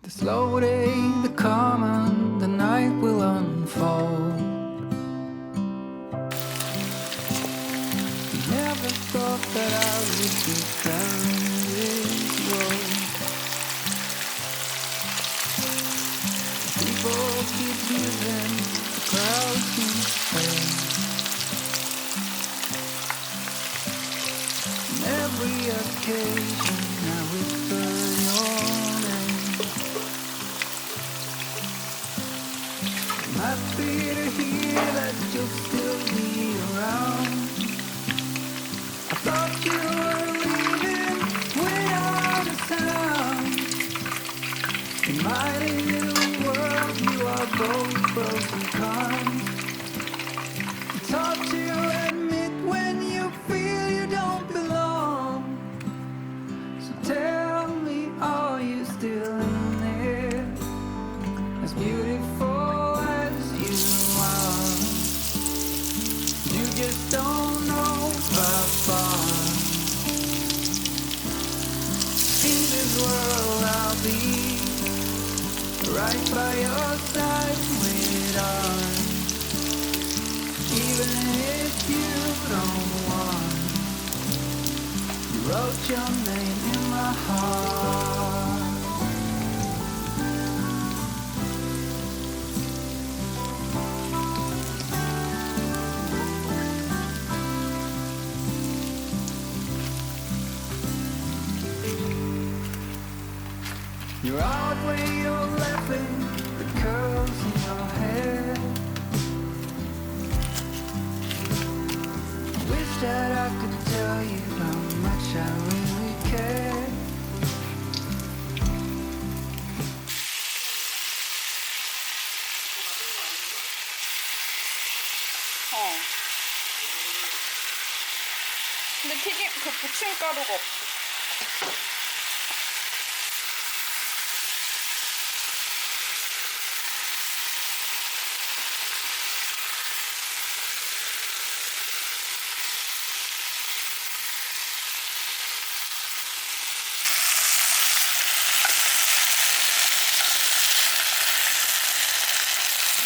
The slow day, the calm, and the night will unfold. Never thought that I would be down this road. People keep moving, the crowd seems to fade. On every occasion I whisper your name. I'm happy to hear that you'll still be around. I thought you were leaving without a sound. In my little world you are both pros and cons. It's hard to admit when you feel you don't belong. So tell me, are you still in there? As beautiful as you are, you just don't know how far. In this world I'll be right by your side with arms. Even if you don't want, you wrote your name in my heart. You're out where you're laughing, the curls in your hair. I wish that I could tell you how much I really care. 근데 튀김 그 부침가루가 없어.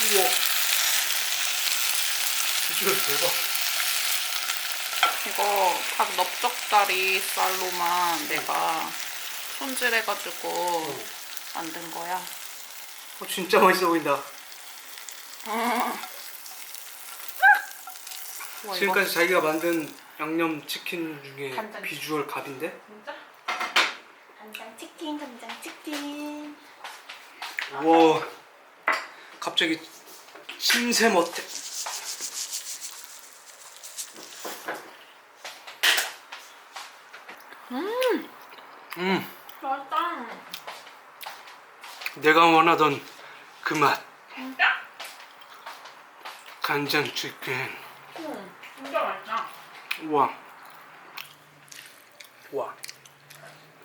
우와, 비주얼 대박. 이거 닭 넓적다리 쌀로만 내가 손질해가지고 만든 거야. 진짜 맛있어 보인다. 와, 지금까지 자기가 만든 양념치킨 중에 간장. 비주얼 갑인데? 진짜? 간장치킨, 간장치킨. 우와, 갑자기 침샘 어때? 맛있다. 내가 원하던 그 맛. 진짜? 간장치킨. 응, 진짜 맛있다. 우와. 우와.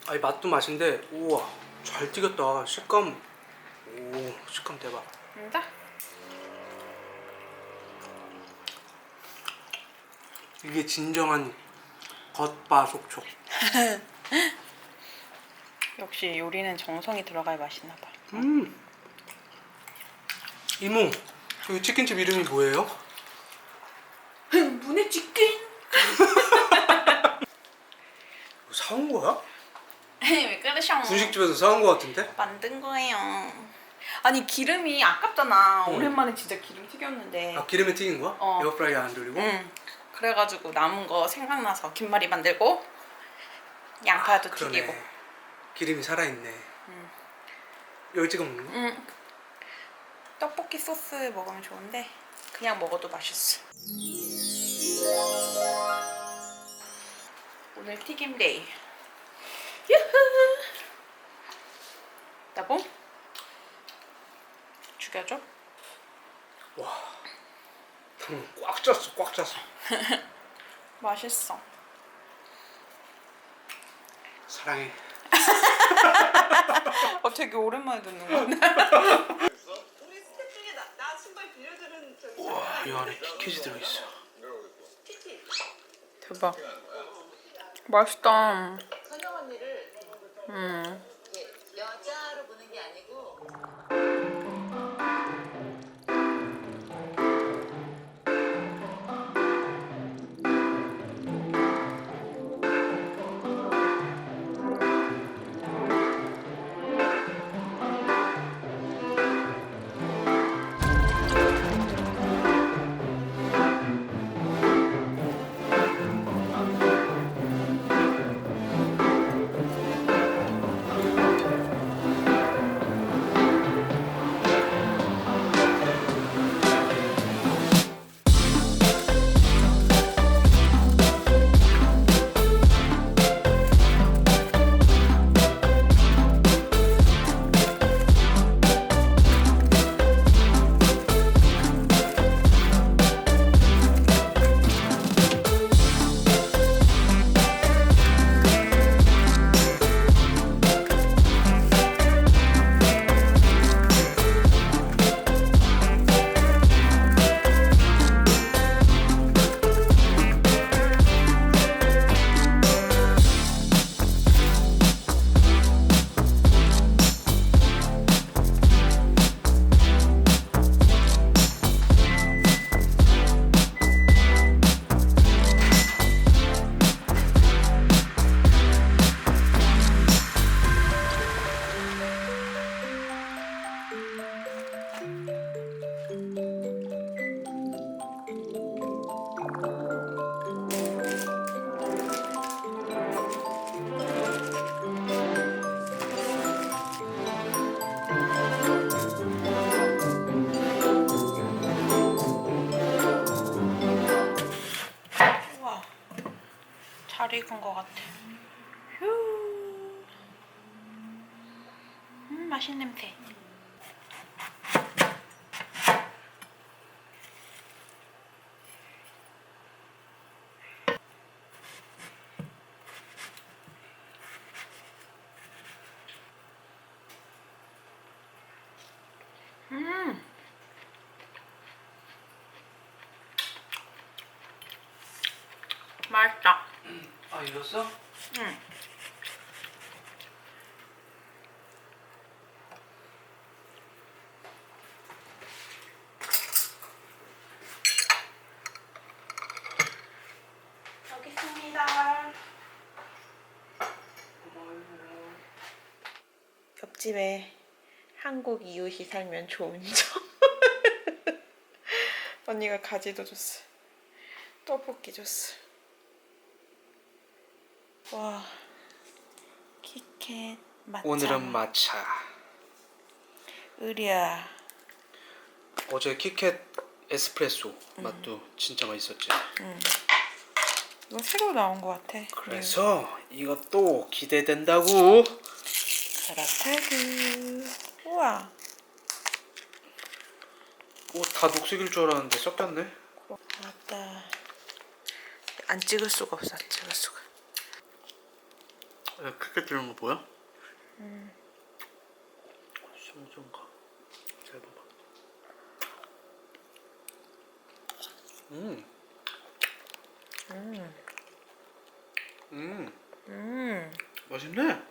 아이 맛도 맛인데, 우와, 잘 튀겼다. 식감. 오, 식감 대박. 진짜? 이게 진정한 겉바속촉. 역시 요리는 정성이 들어가야 맛있나 봐. 이모, 여기 치킨집 이름이 뭐예요? 문의 치킨. 사온 거야? 왜 그러셔? 분식집에서 사온 거 같은데? 만든 거예요. 아니 기름이 아깝잖아. 응. 오랜만에 진짜 기름 튀겼는데. 아, 기름에 튀긴 거야? 어. 에어프라이어 안 돌리고? 응. 그래가지고 남은 거 생각나서 김말이 만들고 양파도 그러네. 튀기고. 기름이 살아있네. 여기 찍어 먹는 거? 응. 떡볶이 소스 먹으면 좋은데 그냥 먹어도 맛있어. 오늘 튀김 데이. 유후. 나봉 죽여줘. 와, 당근 꽉 찼어, 꽉 찼어. 맛있어. 사랑해. 되게 오랜만에 듣는 건데. 우리 스텝 중에 나 신발 빌려주는 저기 와, 이 안에 피켓이 들어있어. 키티 대박. 맛있다. 선영 언니를 이게 여자로 보는 게 아니고 익은 것 같아. 휴. 맛있는 냄새. 맛있다. 아, 익었어? 응. 여기 있습니다. 옆집에 한국 이웃이 살면 좋은 점. 언니가 가지도 줬어. 떡볶이 줬어. 와, 키캣 matcha. 오늘은 마차. 으랴. 어제 키캣 에스프레소 맛도 진짜 맛있었지. 이거 새로 나온 것 같아. 그래서 이것도 기대된다고. 카라타그. 우와. 오, 다 녹색일 줄 알았는데 섞였네. 맞다. 안 찍을 수가 없어. 안 찍을 수가. 야, 크게 들은 거 보여? 성정가. 잘 봐봐. 맛있네.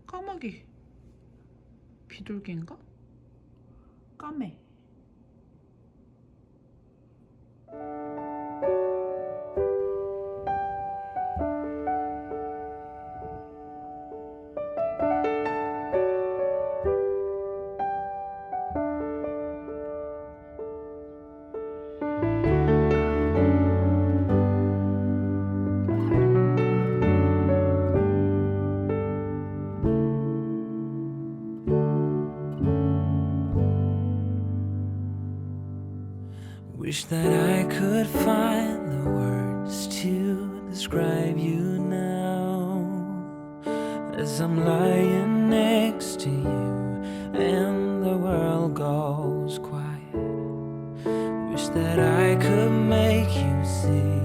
까마귀 비둘기인가? 까매. Wish that I could find the words to describe you now, as I'm lying next to you and the world goes quiet. Wish that I could make you see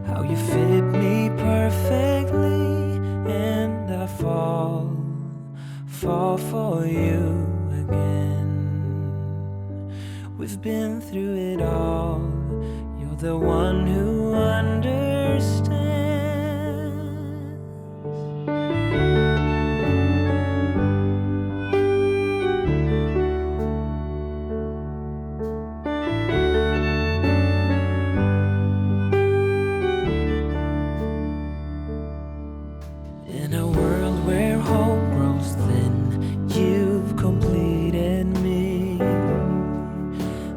how you fit me perfectly, and I fall for you again. We've been through it all. You're the one who understands. In a world where hope grows thin, you've completed me.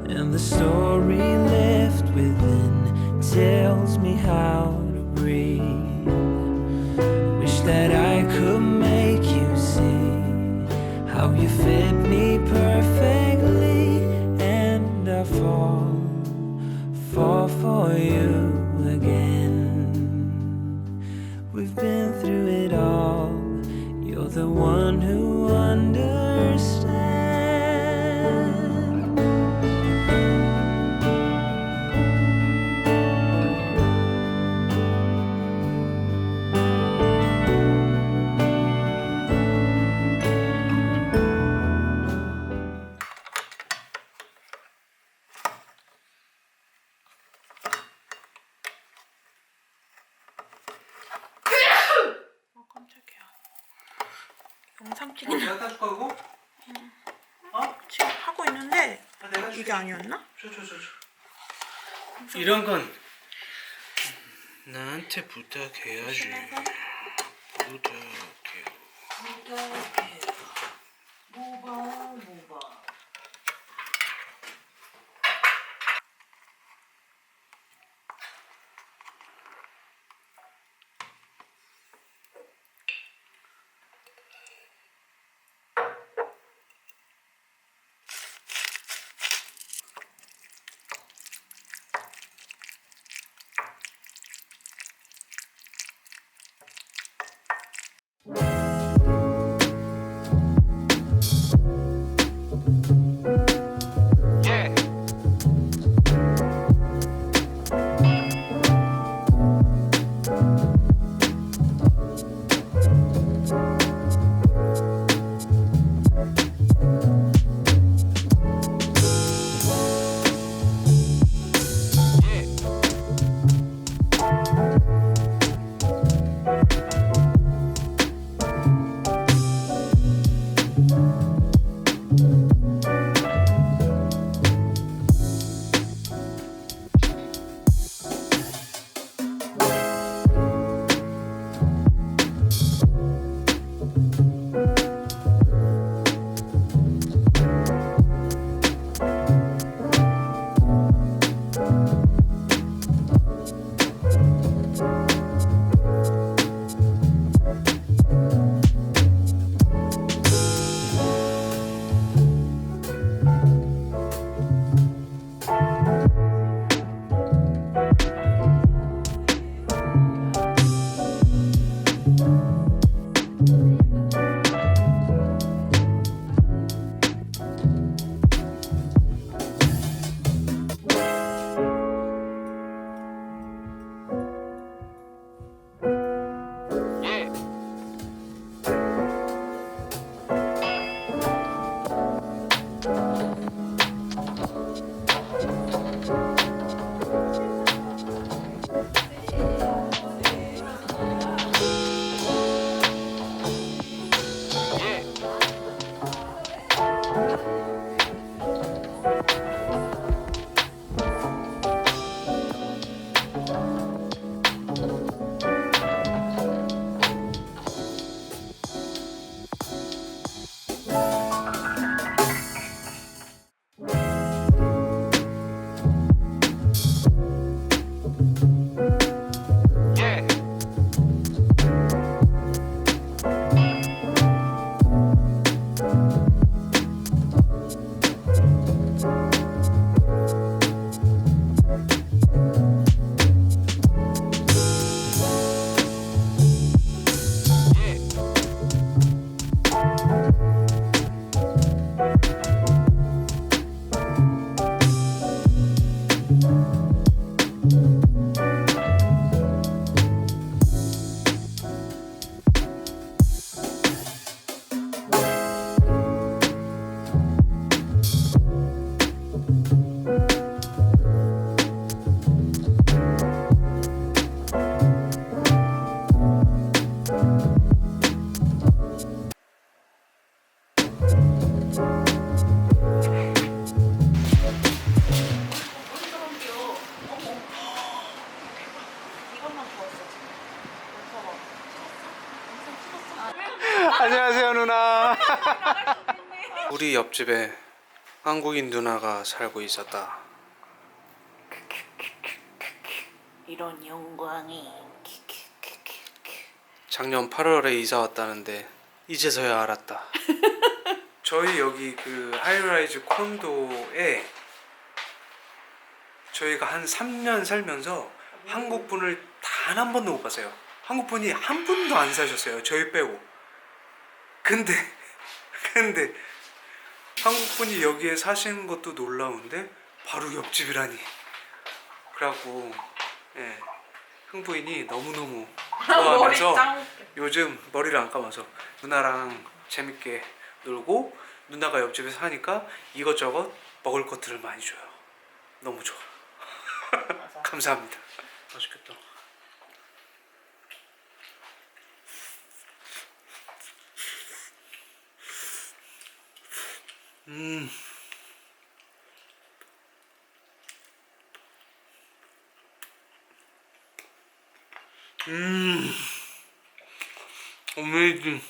And the story left within tells me how to breathe. Wish that I could make you see how you fit me perfectly, and I fall for you again. We've been through it all. You're the one who understands. 깜짝이야. 영상 찍는 내가 따줄까 이거? 지금 하고 있는데 내가 이게 줄게. 아니었나? 줘. 이런 건 나한테 부탁해야지. 조심해서. 부탁해요. 뭐봐. 우리 옆집에 한국인 누나가 살고 있었다. 이런 영광이. 작년 8월에 이사 왔다는데 이제서야 알았다. 저희 여기 그 하이라이즈 콘도에 저희가 한 3년 살면서 한국 분을 단 한 번도 못 봤어요. 한국 분이 한 분도 안 사셨어요. 저희 빼고. 근데 한국 분이 여기에 사시는 것도 놀라운데 바로 옆집이라니. 그래갖고 예, 흥부인이 너무너무 좋아하면서 요즘 머리를 안 감아서 누나랑 재밌게 놀고 누나가 옆집에 사니까 이것저것 먹을 것들을 많이 줘요. 너무 좋아. 감사합니다. 맛있겠다. 어메이징.